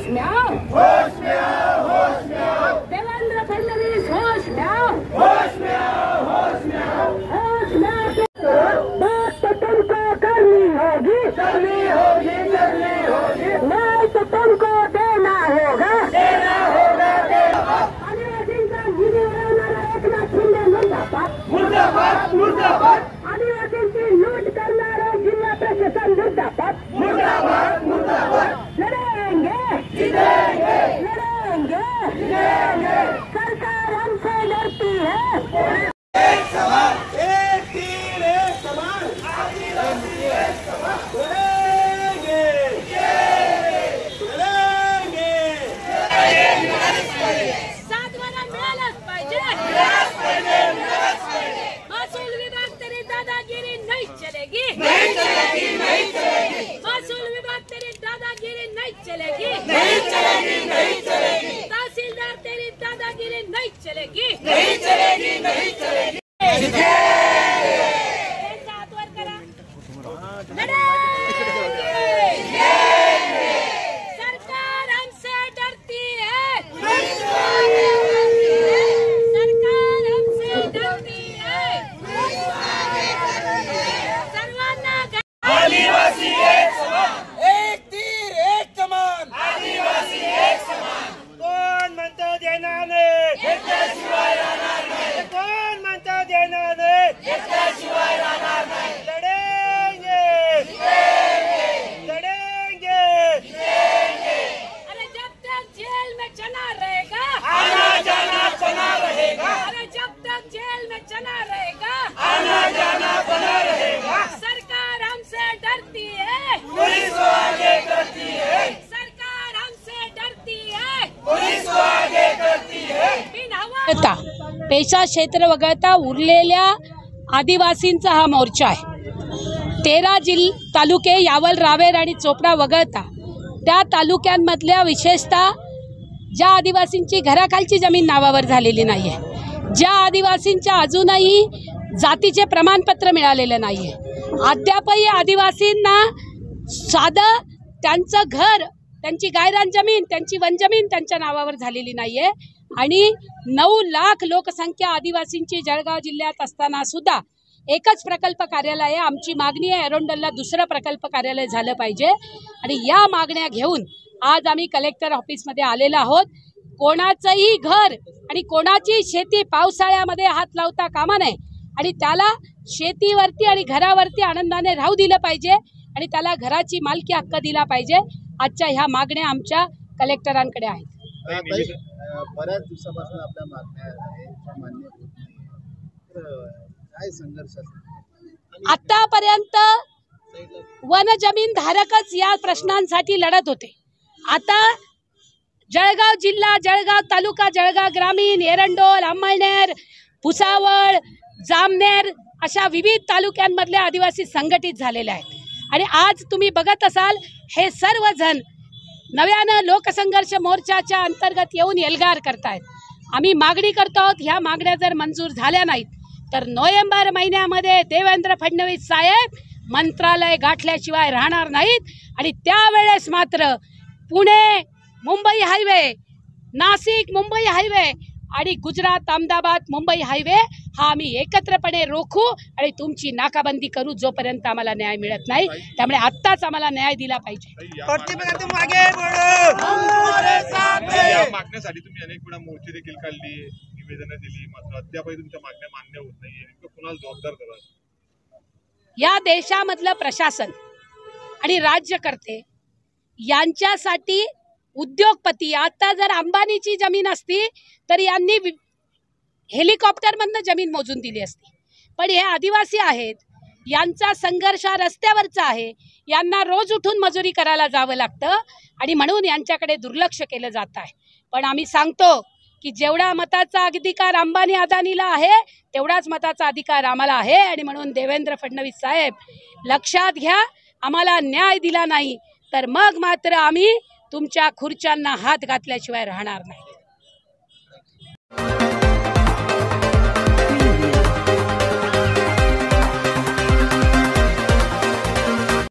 में आओ, होश में आओ, होश में आओ। देवेंद्र फडणवीस होश में आओ, होश में आओ, होश में आओ, होश में आओ। बात तो तुमको करनी होगी, करनी होगी, करनी होगी। नहीं तो तुमको देना होगा, देना होगा, देना होगा। आदिवासींचा निधी मिळवणारा एकनाथ शिंदे मुर्दाबाद, मुर्दाबाद, मुर्दाबाद। आदिवासींची लूट करणारा जिल्हा प्रशासन मुर्दाबाद, मुर्दाबाद, मुर्दाबाद। लड़ेंगे, जीतेंगे, लड़ेंगे, जीतेंगे। सरकार हमसे डरती है। एक समान, एक तीर, एक समान, आदिवासी एक समान। लड़ेंगे, लड़ेंगे। सातवारा मिळालाच पाहिजे, मिळालाच पाहिजे, मिळालाच पाहिजे। महसूल विभाग तेरी दादागिरी नहीं चलेगी, नहीं चलेगी, नहीं चलेगी। महसूल विभाग तेरी दादागिरी नहीं चलेगी, नहीं चलेगी, नहीं चलेगी। तहसीलदार तेरी दादागिरी नहीं चलेगी, नहीं चलेगी, नहीं चलेगी। एक हाथ वर करा, लड़ेंगे। सरकार हमसे डरती है, सरकार हमसे डरती है। सर्वांना आदिवासी एक समान, एक तीर एक कमान, आदिवासी एक समान। कोण म्हणतं देणार नाही, घेतल्याशिवाय राहणार नाही। कोण म्हणतं देणार नाही, घेतल्याशिवाय राहणार नाही। लढेंगे, लढेंगे, लढेंगे। अरे जब तक जेल में चना रहेगा, आना जाना चना रहेगा। अरे जब तक जेल में चना रहेगा, आना जाना बना रहेगा। सरकार हमसे डरती है, पुलिस को आगे करती है। सरकार हमसे डरती है, पुलिस को आगे करती है। बिन हवा पेशा क्षेत्र वगळता उरलेल्या आदिवासींचा हा मोर्चा आहे। 13 तालुके यावल, रावेर आणि चोपडा वगळता त्या तालुक्यांमधल्या विशेषतः ज्या आदिवासींची घराखालची जमीन नावावर झालेली नाही आहे, ज्या आदिवासींच्या अजूनही जातीचे प्रमाणपत्र मिळालेलं नाही आहे, अद्यापही आदिवासींना साधं त्यांचं घर, त्यांची गायरान जमीन, त्यांची वनजमीन त्यांच्या नावावर झालेली नाही आहे। आणि 9 लाख लोकसंख्या आदिवासींची जळगाव जिल्ह्यात असताना सुद्धा एकच प्रकल्प कार्यालय आहे। आमची मागणी आहे एरोंडलला दुसरं प्रकल्प कार्यालय झालं पाहिजे। आणि या मागण्या घेऊन आज आम्ही कलेक्टर ऑफिसमध्ये आलेलो आहोत। कोणाचंही घर आणि कोणाची शेती पावसाळ्यामध्ये हात लावता कामा नये आणि त्याला शेतीवरती आणि घरावरती आनंदाने राहू दिलं पाहिजे आणि त्याला घराची मालकी हक्क दिला पाहिजे। आजच्या ह्या मागण्या आमच्या कलेक्टरांकडे आहेत। बऱ्याच दिवसापासून आपल्या मागण्या आहेत, मान्य होत नाही, काय संघर्ष असतो? आतापर्यंत वन जमीन धारकच या प्रश्नांसाठी लढत होते। आता जळगाव जिल्हा, जळगाव तालुका, जळगाव ग्रामीण, एरंडोल, अंमळनेर, भुसावळ, जामनेर अशा विविध तालुक्यांमधले आदिवासी संघटित झालेले आहेत। आणि आज तुम्ही बघत असाल हे सर्वजण नव्यानं लोकसंघर्ष मोर्चाच्या अंतर्गत येऊन एल्गार करतायत। आम्ही मागणी करतो आहोत, ह्या मागण्या जर मंजूर झाल्या नाहीत तर नोव्हेंबर महिन्यामध्ये देवेंद्र फडणवीस साहेब मंत्रालय गाठल्याशिवाय राहणार नाहीत। आणि त्यावेळेस मात्र पुणे मुंबई हायवे, नाशिक मुंबई हायवे आणि गुजरात अहमदाबाद मुंबई हायवे हा आम्ही एकत्रपणे रोखू आणि तुमची नाकाबंदी करू जोपर्यंत आम्हाला न्याय मिळत नाही। त्यामुळे आत्ताच आम्हाला न्याय दिला पाहिजे। या मागण्यासाठी तुम्ही अनेक वेळा मोर्चे देखील काढली, निवेदनं दिली, मात्र अद्यापही तुमच्या मागण्या मान्य होत नाहीये, नेमकं कुणाला जबाबदार कराल? या देशामधलं प्रशासन आणि राज्यकर्ते यांच्यासाठी उद्योगपती, आता जर अंबानीची जमीन असती तर यांनी हेलिकॉप्टरमधनं जमीन मोजून दिली असती, पण हे आदिवासी आहेत, यांचा संघर्ष रस्त्यावरचा आहे, यांना रोज उठून मजुरी करायला जावं लागतं आणि म्हणून यांच्याकडे दुर्लक्ष केलं जात आहे। पण आम्ही सांगतो की जेवढा मताचा अधिकार अंबानी अदानीला आहे तेवढाच मताचा अधिकार आम्हाला आहे। आणि म्हणून देवेंद्र फडणवीस साहेब लक्षात घ्या, आम्हाला न्याय दिला नाही तर मग मात्र आम्ही तुमच्या खुर्च्यांना हात घातल्याशिवाय राहणार नाही।